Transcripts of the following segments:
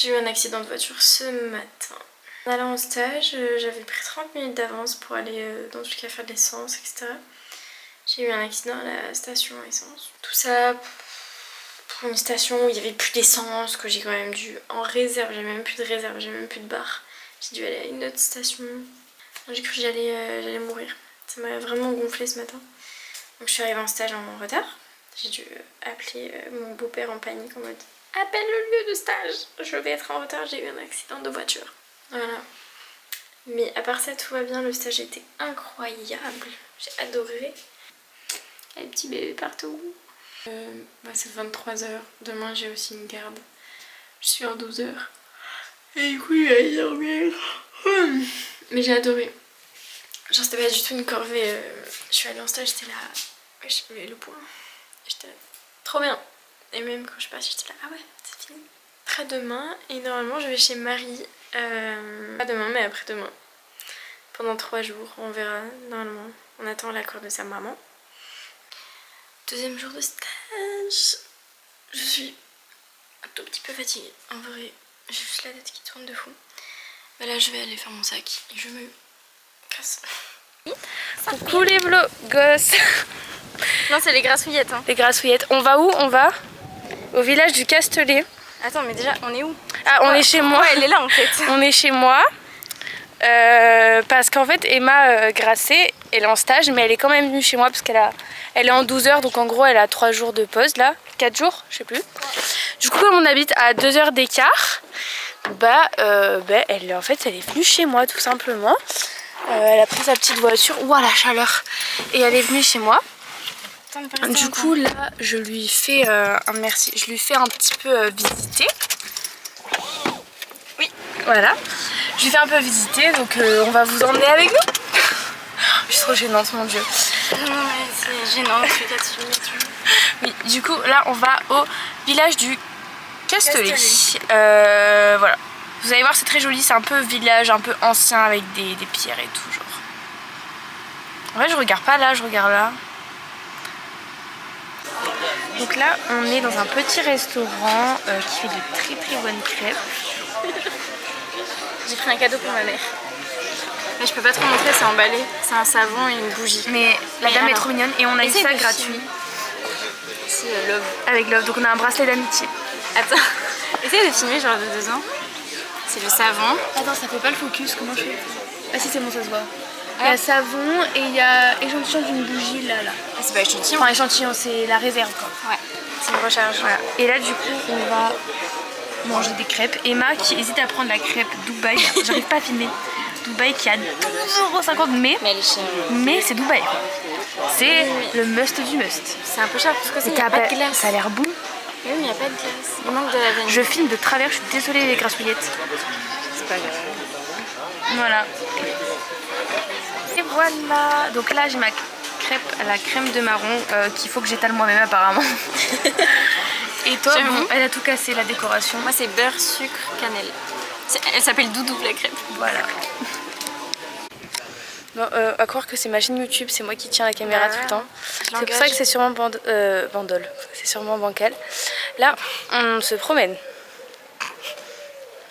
J'ai eu un accident de voiture ce matin. En allant au stage, j'avais pris 30 minutes d'avance pour aller dans tout cas faire de l'essence, etc. J'ai eu un accident à la station essence. Tout ça pour une station où il n'y avait plus d'essence, que j'ai quand même dû en réserve. J'avais même plus de réserve, j'avais même plus de bar. J'ai dû aller à une autre station. J'ai cru que j'allais mourir. Ça m'a vraiment gonflé ce matin. Donc je suis arrivée en stage en retard. J'ai dû appeler mon beau-père en panique en mode appelle le lieu de stage, je vais être en retard, j'ai eu un accident de voiture. Voilà. Mais à part ça, tout va bien, le stage était incroyable. J'ai adoré. Il y a des petits bébés partout. C'est 23h. Demain, j'ai aussi une garde. Je suis en 12h. Et du coup, je vais aller dormir. Mais j'ai adoré. Genre, c'était pas du tout une corvée. Je suis allée en stage, j'étais là. Ouais, je mets le point. J'étais là. Trop bien. Et même quand je suis partie, j'étais là. Ah ouais, c'est fini. Après-demain, et normalement, je vais chez Marie. Pas demain, mais après-demain. Pendant 3 jours, on verra. Normalement, on attend l'accord de sa maman. Deuxième jour de stage. Je suis un tout petit peu fatiguée. En vrai, j'ai juste la tête qui tourne de fou. Mais là, je vais aller faire mon sac et je me casse. Coucou les vlogos. Non, c'est les grassouillettes. Hein. Les grassouillettes. On va où? On va au village du Castellet. Attends, mais déjà, on est où? Ah, on est chez moi. Elle est là en fait. On est chez moi. Parce qu'en fait, Emma Grasset, elle est en stage, mais elle est quand même venue chez moi parce elle est en 12 heures. Donc en gros, elle a 3 jours de pause là. 4 jours, je sais plus. Du coup, comme on habite à 2 heures d'écart, elle est venue chez moi tout simplement. Elle a pris sa petite voiture. Ouah, la chaleur. Et elle est venue chez moi. Du coup là je lui fais un petit peu visiter. Oui, voilà. Je lui fais un peu visiter, donc on va vous emmener avec nous. Je suis trop gênante, mon dieu. Non mais c'est gênant, Oui, du coup là on va au village du Castellet. Voilà. Vous allez voir, c'est très joli, c'est un peu village, un peu ancien avec des pierres et tout genre. En vrai je regarde pas là, je regarde là. Donc là, on est dans un petit restaurant qui fait de très très bonnes crêpes. J'ai pris un cadeau pour ma mère. Mais je peux pas trop montrer, c'est emballé. C'est un savon et une bougie. Mais la dame est trop mignonne et on a eu ça gratuit. C'est Love. Avec Love, donc on a un bracelet d'amitié. Attends, essaye de filmer genre de 2 ans. C'est le savon. Attends, ça fait pas le focus, comment je fais? Ah si, c'est bon, ça se voit. Il y a savon et il y a échantillon d'une bougie là. Ah, c'est pas échantillon. Enfin, échantillon, c'est la réserve quoi. Ouais, c'est une recharge. Voilà. Et là, du coup, on va manger des crêpes. Emma qui hésite à prendre la crêpe Dubaï. J'arrive pas à filmer. Dubaï qui a 12,50 €, mais elle est chère. Mais c'est Dubaï. C'est le must du must. C'est un peu cher parce que il n'y a pas de glace. Ça a l'air bon. Oui, mais il n'y a pas de glace. Il manque de la vanille. Je filme de travers, je suis désolée les grassouillettes. C'est pas grave. Voilà. Et voilà. Donc là j'ai ma crêpe à la crème de marron qu'il faut que j'étale moi-même apparemment. Et toi, bon, elle a tout cassé la décoration. Moi c'est beurre, sucre, cannelle. Elle s'appelle Doudou la crêpe. Voilà. Bon, à croire que c'est ma chaîne YouTube, c'est moi qui tiens la caméra tout le temps. C'est pour ça que c'est sûrement bandole. C'est sûrement bancal. Là, on se promène.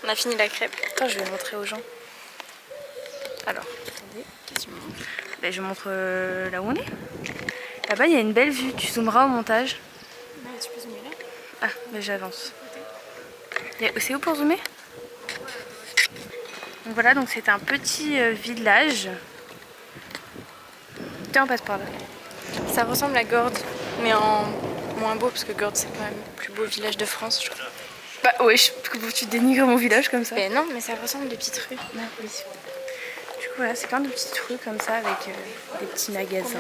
On a fini la crêpe. Attends, je vais montrer aux gens. Alors, attendez. Qu'est-ce que tu montres? Ben, je montre là où on est. Là-bas, il y a une belle vue. Tu zoomeras au montage. Ouais, tu peux zoomer là. Ah, mais j'avance. C'est où pour zoomer? Donc voilà, donc c'est un petit village. Tiens, on passe par là. Ça ressemble à Gordes, mais en moins beau, parce que Gordes c'est quand même le plus beau village de France, je trouve. Bah ouais, tu dénigres mon village comme ça. Mais non, mais ça ressemble des petites rues. Ah, oui. Du coup voilà, c'est plein de petites rues comme ça avec des petits magasins.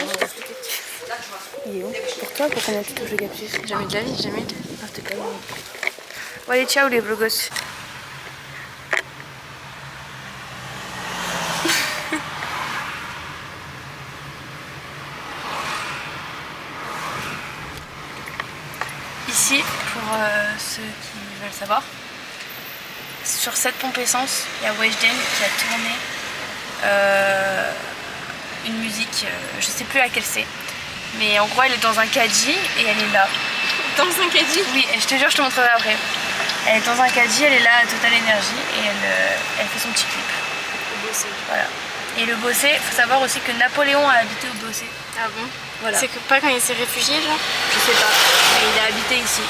Il est où? Pour toi, pour combien tu touches le cactus? Jamais de la vie, jamais. Ah, c'était pas bon. Bon allez, ciao les vlogos. Ici, pour ceux qui veulent savoir, sur cette pompe essence, il y a Weshden qui a tourné une musique, je sais plus laquelle c'est, mais en gros elle est dans un caddie et elle est là. Dans un caddie? Oui, et je te jure, je te montrerai après. Elle est dans un caddie, elle est là à Total Energy et elle fait son petit clip. Le Bossé. Voilà. Et le Bossé, il faut savoir aussi que Napoléon a habité au Bossé. Ah bon? Voilà. C'est pas quand il s'est réfugié, genre? Je sais pas, mais il a habité ici.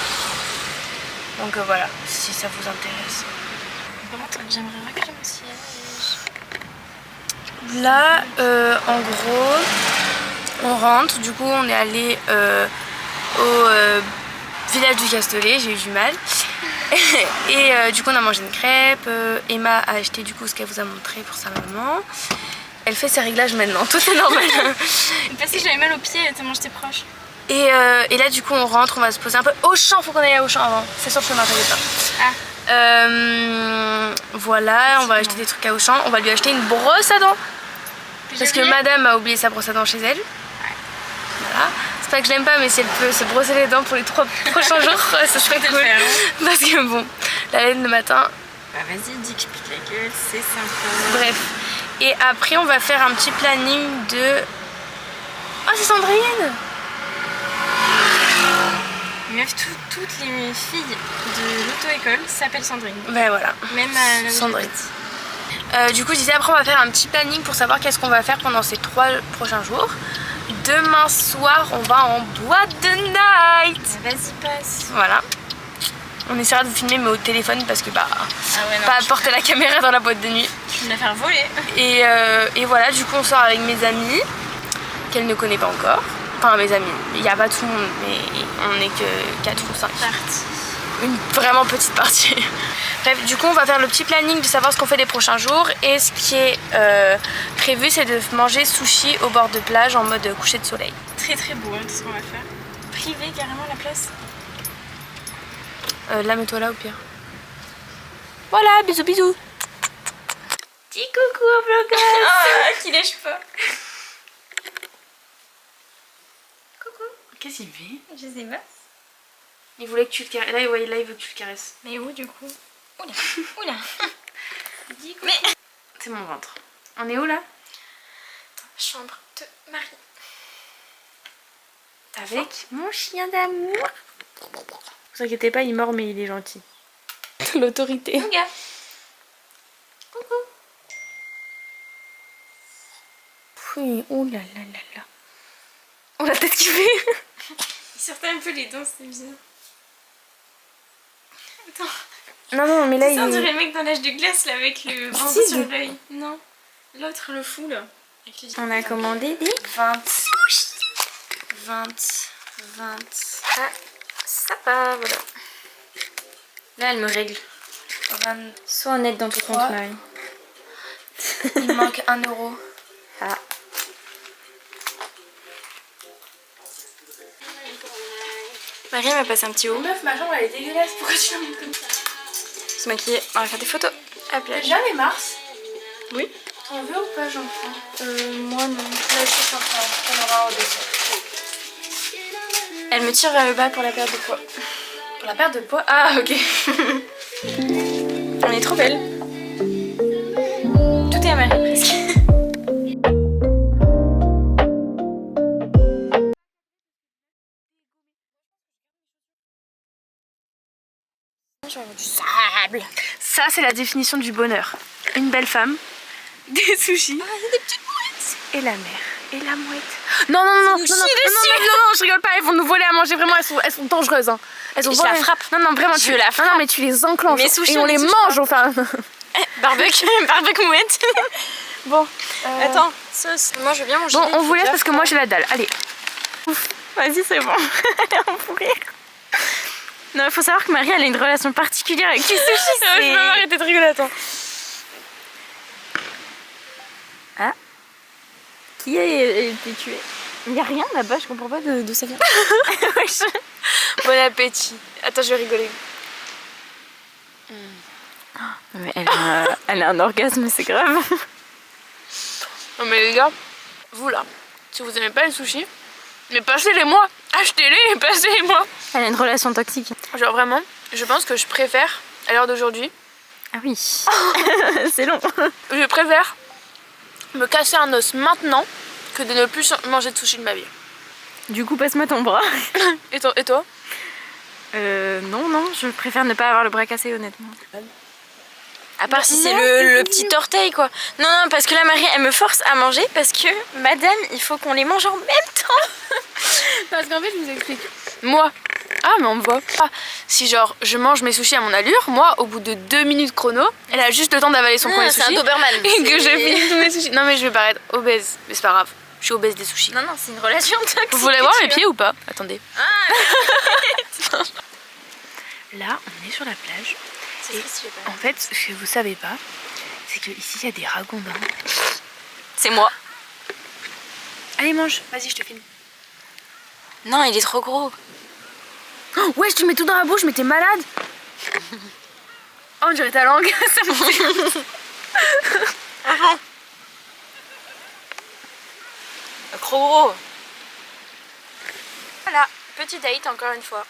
Donc voilà, si ça vous intéresse. J'aimerais racler mon siège. Là, en gros, on rentre. Du coup, on est allé au village du Castellet. J'ai eu du mal. Et du coup, on a mangé une crêpe. Emma a acheté du coup ce qu'elle vous a montré pour sa maman. Elle fait ses réglages maintenant. Tout est normal. Parce que j'avais mal aux pieds tellement j'étais proche. Et là, du coup, on rentre. On va se poser un peu. Auchan, faut qu'on aille à Auchan avant. C'est sur le chemin, t'inquiète pas. Ah. Voilà, on va acheter des trucs à Auchan. On va lui acheter une brosse à dents. Parce que madame a oublié sa brosse à dents chez elle. Voilà. C'est pas que je l'aime pas, mais si elle peut se brosser les dents pour les 3 prochains jours, ça serait cool. Parce que bon, la laine le matin. Bah vas-y, dis que je pique la gueule, c'est sympa. Bref. Et après, on va faire un petit planning de. Oh, c'est Sandrine! Meuf, toutes les filles de l'auto-école s'appellent Sandrine. Ben voilà. Même Sandrine. Du coup, je disais, après, on va faire un petit planning pour savoir qu'est-ce qu'on va faire pendant ces 3 prochains jours. Demain soir, on va en boîte de night. Vas-y, passe. Voilà. On essaiera de filmer, mais au téléphone parce que bah, ouais, non, pas apporter la caméra dans la boîte de nuit. Je vais me la faire voler. Et voilà, du coup, on sort avec mes amis qu'elle ne connaît pas encore. Enfin, mes amis. Il n'y a pas tout le monde, mais on n'est que 4 ou 5. Une vraiment petite partie. Bref, du coup on va faire le petit planning de savoir ce qu'on fait les prochains jours. Et ce qui est prévu, c'est de manger sushi au bord de plage en mode coucher de soleil. Très très beau, hein, tout ce qu'on va faire. Privé carrément la place. Là, mets-toi là au pire. Voilà, bisous bisous. Petit coucou aux vloggers. Ah, qui lèche pas. Coucou. Qu'est-ce qu'il fait? Je sais pas. Il voulait que tu le caresses. Là, il veut que tu le caresses. Mais où du coup? Oula, oula. Mais c'est mon ventre. On est où là? Chambre de Marie. Avec mon chien d'amour. Vous inquiétez pas, il est mort mais il est gentil. L'autorité. Regarde. Coucou. Oui, oh là là là là. On la tête qu'il fait. Il sortait un peu les dents, c'était bizarre. Attends. Non, mais là Ça, on dirait le mec dans l'âge de glace là avec le bandeau sur l'œil. Non. L'autre, le fou là. On a commandé des 20. Ah, ça va, voilà. Là, elle me règle. 20. Sois honnête dans ton compte, Marie. Il manque 1 €. Ah. Marie m'a passé un petit haut. Meuf, ma chambre elle est dégueulasse. Pourquoi tu la montres comme ça? Se maquiller, on va faire des photos à plage. Déjà les Mars? Oui. T'en veux ou pas, Jean-François? Moi non. Là, je suis en train. On aura au dessert. Elle me tire vers le bas pour la perte de poids. Pour la perte de poids? Ah, ok. On est trop belle. Tout est à Marie presque. Je vais avoir du sable. Ça, c'est la définition du bonheur. Une belle femme, des sushis. Ah, il y a des petites mouettes. Et la mer. Et la mouette. Non, non, je rigole pas, elles vont nous voler à manger. Vraiment, elles sont dangereuses. Hein. Elles sont je la frappe. Non, vraiment, je la frappe. Non, mais tu les enclenches. Mes sushis, et on les mange, enfin. Barbecue mouette. Bon, attends, sauce. Moi, je veux bien manger. Bon, on vous laisse parce que moi, j'ai la dalle. Allez. Vas-y, c'est bon. Elle est en fou rire. Non, il faut savoir que Marie, elle a une relation particulière avec les sushis. Je peux m'arrêter de rigoler, attends. Ah. Qui a été tué? Il n'y a rien là-bas, je comprends pas d'où ça vient. Bon appétit. Attends, je vais rigoler. Mais elle a un orgasme, c'est grave. Non mais les gars, vous là, si vous aimez pas les sushis, mais passez-les-moi. Achetez-les et passez-les-moi. Elle a une relation toxique. Genre vraiment, je pense que je préfère, à l'heure d'aujourd'hui... Ah oui. C'est long. Je préfère me casser un os maintenant que de ne plus manger de sushi de ma vie. Du coup, passe-moi ton bras. Et toi? Non, je préfère ne pas avoir le bras cassé honnêtement. À part si c'est le petit orteil quoi. Non, parce que là Marie elle me force à manger parce que madame il faut qu'on les mange en même temps. Parce qu'en fait je vous explique. Moi, mais on me voit. Si genre je mange mes sushis à mon allure, moi au bout de 2 minutes chrono, elle a juste le temps d'avaler son premier sushi. C'est un Doberman. Et que je finis tous mes sushis. Non mais je vais paraître obèse, mais c'est pas grave. Je suis obèse des sushis. Non, c'est une relation toxique. Vous voulez voir mes pieds ou pas? Attendez. Là on est sur la plage. Et en fait, ce que vous savez pas, c'est que ici il y a des ragondins. C'est moi. Allez mange, vas-y je te filme. Non, il est trop gros. Oh, ouais, je te mets tout dans la bouche, mais t'es malade. Oh, on dirait ta langue. Ça me fait... Trop gros. Voilà, petit date encore une fois.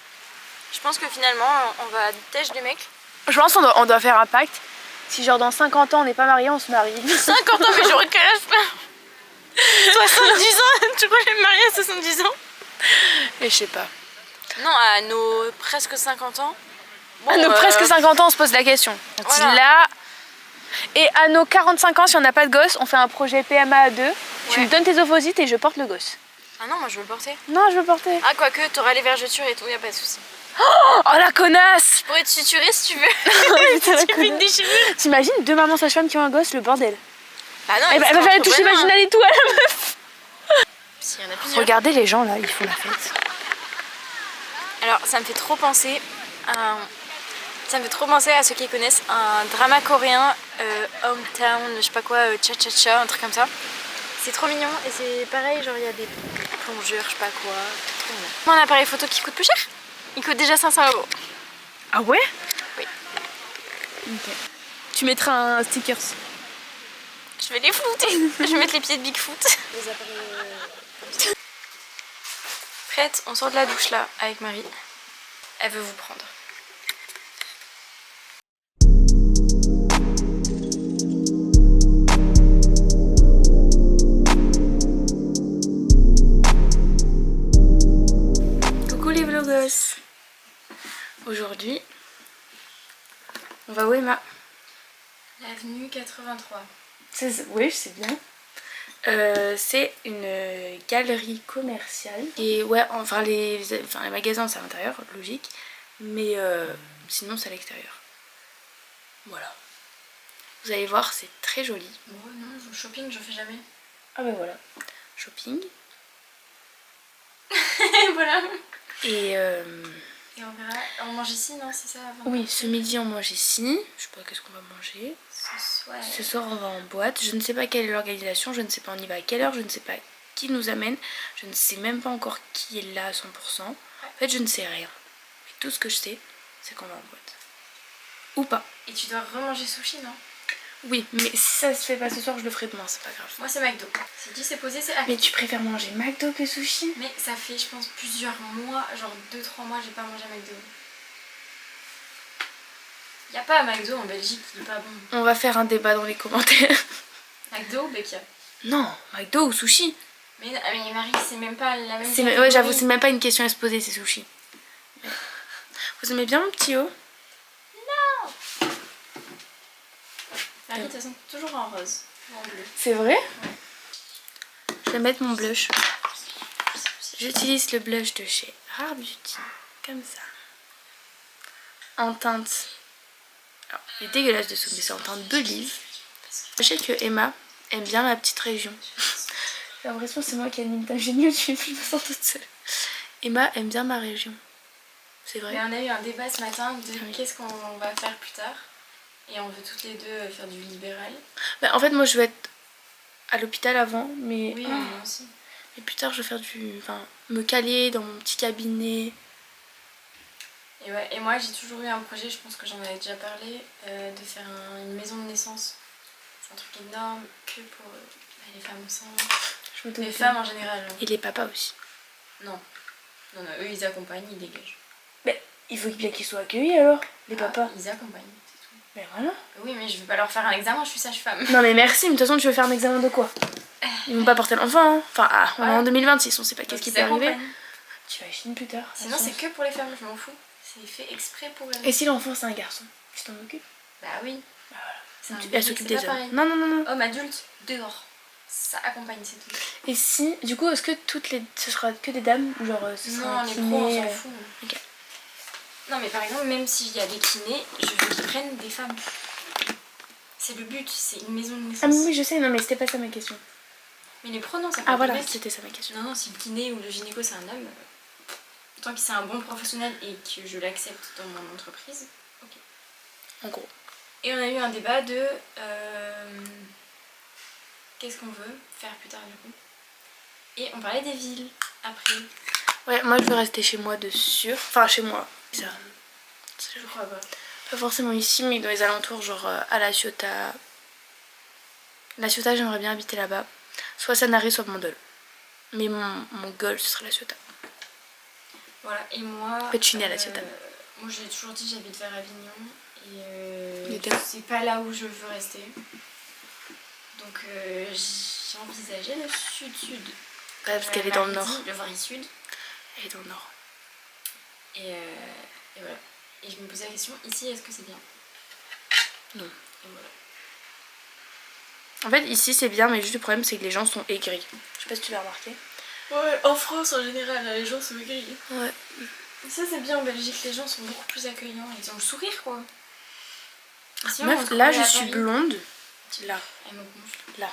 Je pense que finalement on va têche des mecs. Je pense qu'on doit faire un pacte. Si genre dans 50 ans on n'est pas mariés, on se marie. 50 ans, mais j'aurais quel âge? 70 ans. Tu crois que je vais me marier à 70 ans? Et je sais pas. Non, à nos presque 50 ans. Bon, à nos presque 50 ans on se pose la question. Voilà. Là... Et à nos 45 ans si on n'a pas de gosse, on fait un projet PMA à 2. Ouais. Tu me donnes tes ovocytes et je porte le gosse. Ah non, moi je veux le porter. Non, je veux le porter. Ah quoique, t'auras les vergetures et tout, y a pas de soucis. Oh la connasse! Je pourrais te suturer si tu veux. T'imagines 2 mamans sages-femmes qui ont un gosse, le bordel. Bah non, elle va faire une touche vaginale et tout à la meuf. Si, y en a plusieurs. Regardez les gens là, ils font la fête. Alors ça me fait trop penser à... ceux qui connaissent un drama coréen, Hometown, je sais pas quoi, cha-cha-cha, un truc comme ça. C'est trop mignon et c'est pareil, genre il y a des plongeurs, je sais pas quoi. Trop mignon. Mon appareil photo qui coûte plus cher. Il coûte déjà 500 €. Ah ouais? Oui. Ok. Tu mettras un stickers. Je vais les flouter. Je vais mettre les pieds de Bigfoot. Les appareils... Prête? On sort de la douche là avec Marie. Elle veut vous prendre. Coucou les vlogos. Aujourd'hui, on va où Emma? L'avenue 83. Oui, je sais bien. C'est une galerie commerciale. Et ouais, enfin les magasins c'est à l'intérieur, logique. Mais sinon c'est à l'extérieur. Voilà. Vous allez voir, c'est très joli. Bon, non, shopping, je fais jamais. Ah ben voilà. Shopping. Voilà. Et on verra. On mange ici, non? C'est ça avant? Oui, ce midi on mange ici. Je sais pas qu'est-ce qu'on va manger. Ce soir on va en boîte. Je ne sais pas quelle est l'organisation. Je ne sais pas on y va à quelle heure. Je ne sais pas qui nous amène. Je ne sais même pas encore qui est là à 100%. En fait je ne sais rien. Mais tout ce que je sais c'est qu'on va en boîte. Ou pas. Et tu dois remanger sushi, non? Oui, mais si ça se fait pas ce soir, je le ferai demain, c'est pas grave. Moi c'est McDo. C'est dit, c'est posé, c'est acquis. Mais tu préfères manger McDo que sushi? Mais ça fait, je pense, plusieurs mois, genre 2-3 mois, j'ai pas mangé McDo. Y'a pas à McDo en Belgique, il est pas bon. On va faire un débat dans les commentaires. McDo ou Bekia? Non, McDo ou sushi. Mais Marie, c'est même pas la même question. Ouais, j'avoue, c'est même pas une question à se poser, c'est sushi. Vous aimez bien mon petit haut? Non. Marie, de toute façon, toujours en rose ou en bleu. C'est vrai? Ouais. Je vais mettre mon blush. J'utilise le blush de chez Rare Beauty, comme ça. En teinte... Alors, il est dégueulasse dessous, mais c'est en teinte d'olive. Sachez que Emma aime bien ma petite région. J'ai l'impression que c'est moi qui anime ta chaîne YouTube, je me sens toute seule. Emma aime bien ma région. C'est vrai. Mais on a eu un débat ce matin de qu'est-ce qu'on va faire plus tard. Et on veut toutes les deux faire du libéral. Bah, en fait, moi je veux être à l'hôpital avant, mais... Oui, moi aussi. Et plus tard, je veux faire du... Enfin, me caler dans mon petit cabinet. Et, ouais, et moi, j'ai toujours eu un projet, je pense que j'en avais déjà parlé, de faire une maison de naissance. C'est un truc énorme, que pour les femmes enceintes. Les femmes en général. Hein. Et les papas aussi. Non. Non, eux, ils accompagnent, ils dégagent. Mais il faut bien qu'ils soient accueillis alors, les papas. Ils accompagnent. Mais voilà. Oui, mais je veux pas leur faire un examen, je suis sage-femme. Non, mais merci, mais de toute façon, tu veux faire un examen de quoi? Ils vont pas porter l'enfant, hein. Enfin, on est en 2026, on sait pas qu'est-ce qui peut arriver. Tu vas acheter plus tard. Sinon, c'est que pour les femmes, je m'en fous. C'est fait exprès pour elle. Et si l'enfant c'est un garçon, tu t'en occupes? Bah oui. Bah voilà. C'est un Elle bébé, s'occupe c'est des pas hommes. pareil. Non, non, non, non. Homme adulte, dehors. Ça accompagne, c'est tout. Et si, du coup, est-ce que ce sera que des dames ou genre ce sera Non, les kiné, pros, on s'en fout. Ok. Non, mais par exemple, même s'il y a des kinés, je veux qu'ils prennent des femmes. C'est le but, c'est une maison de naissance. Ah mais oui, je sais, non mais c'était pas ça ma question. Mais les pros, non, ça peut Ah être voilà, des mecs. c'était ça ma question. Non, non, si le kiné ou le gynéco c'est un homme, tant que c'est un bon professionnel et que je l'accepte dans mon entreprise, ok. En gros. Et on a eu un débat de qu'est-ce qu'on veut faire plus tard du coup. Et on parlait des villes après. Ouais, moi je veux rester chez moi de sûr. Enfin, chez moi. Ça. Je crois pas. Pas forcément ici, mais dans les alentours, genre à La Ciotat. La Ciotat, j'aimerais bien habiter là-bas. Soit Sanary, soit Mandol. Mais mon goal, ce serait La Ciotat. Voilà, et moi. Peut-être je suis née à La Ciotat. Moi j'ai toujours dit que j'habite vers Avignon. Et L'été. c'est pas là où je veux rester. Donc j'ai envisagé le sud-sud. Ouais, parce qu'elle est dans le nord. Le vrai sud. Elle est dans le nord. Et voilà. Et je me posais la question, ici est-ce que c'est bien? Non. Et voilà. En fait, ici c'est bien, mais juste le problème c'est que les gens sont aigris. Je sais pas si tu l'as remarqué. Ouais, en France en général, les gens sont aigris. Ouais. Et ça c'est bien en Belgique, les gens sont beaucoup plus accueillants, ils ont le sourire quoi. Sinon, Meuf, on là se je croirait à suis Paris. blonde. Là. Elle me gonfle. Là.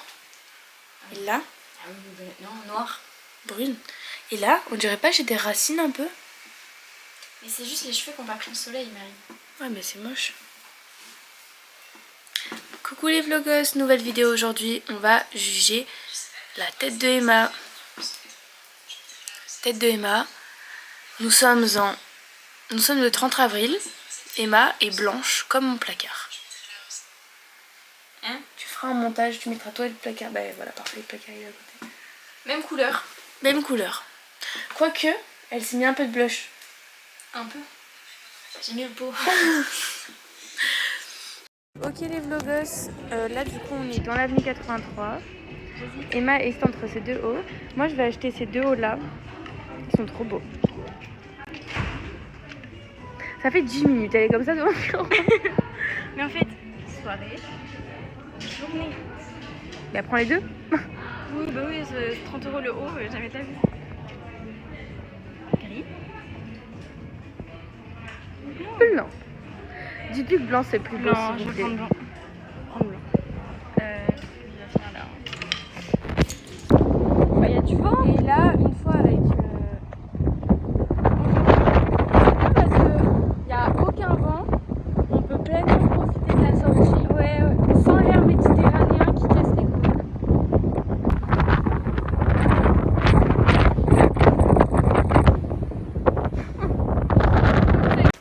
Et là, Ah oui, non, noir. brune. Et là, on dirait pas j'ai des racines un peu? Mais c'est juste les cheveux qui n'ont pas pris le soleil, Marie. Ouais, mais c'est moche. Coucou les vlogos, nouvelle vidéo aujourd'hui. On va juger la tête de Emma. Tête de Emma. Nous sommes le 30 avril. Emma est blanche comme mon placard. Hein? Tu feras un montage, tu mettras toi et le placard. Bah voilà, parfait, le placard il est à côté. Même couleur. Même couleur. Quoique, elle s'est mis un peu de blush. Un peu. J'ai mis le pot. Ok les vlogos, là du coup on est dans l'avenue 83. Emma est entre ces deux hauts. Moi je vais acheter ces deux hauts là. Ils sont trop beaux. Ça fait 10 minutes, elle est comme ça devant le micro. Mais en fait, soirée, journée. Bah prends les deux. Oui, bah oui, c'est 30 € le haut, jamais t'as vu. Gris. Blanc. Dis-lui que blanc c'est plus beau Blanc, s'il je vous vais plaît. prendre blanc. Prendre blanc. Il va finir là. Bah, il y a du vent. Et là, une fois avec... parce qu'il n'y a aucun vent, on peut pleinement profiter de la sortie. Ouais. Sans l'air méditerranéen qui casse les couilles.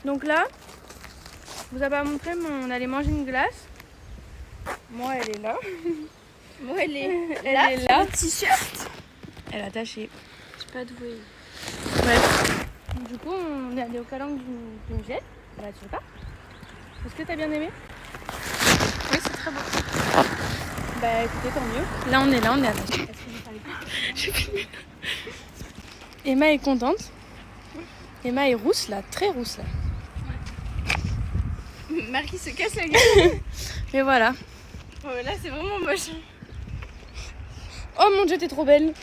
Donc là, je vous ai pas montré, mais on allait manger une glace. Moi, elle est là. Moi, elle est Elle est là. Le t-shirt. Elle a taché. Je sais pas d'où elle est. Bref. Du coup, on est allé au calanque du musée. Là, tu veux pas? Est-ce que t'as bien aimé? Oui, c'est très beau. Bah écoutez, tant mieux. Là, on est attaché. J'ai filmé. Emma est contente. Emma est rousse là, très rousse là. Marie se casse la gueule. Mais voilà. Oh, là, c'est vraiment moche. Oh mon dieu, t'es trop belle.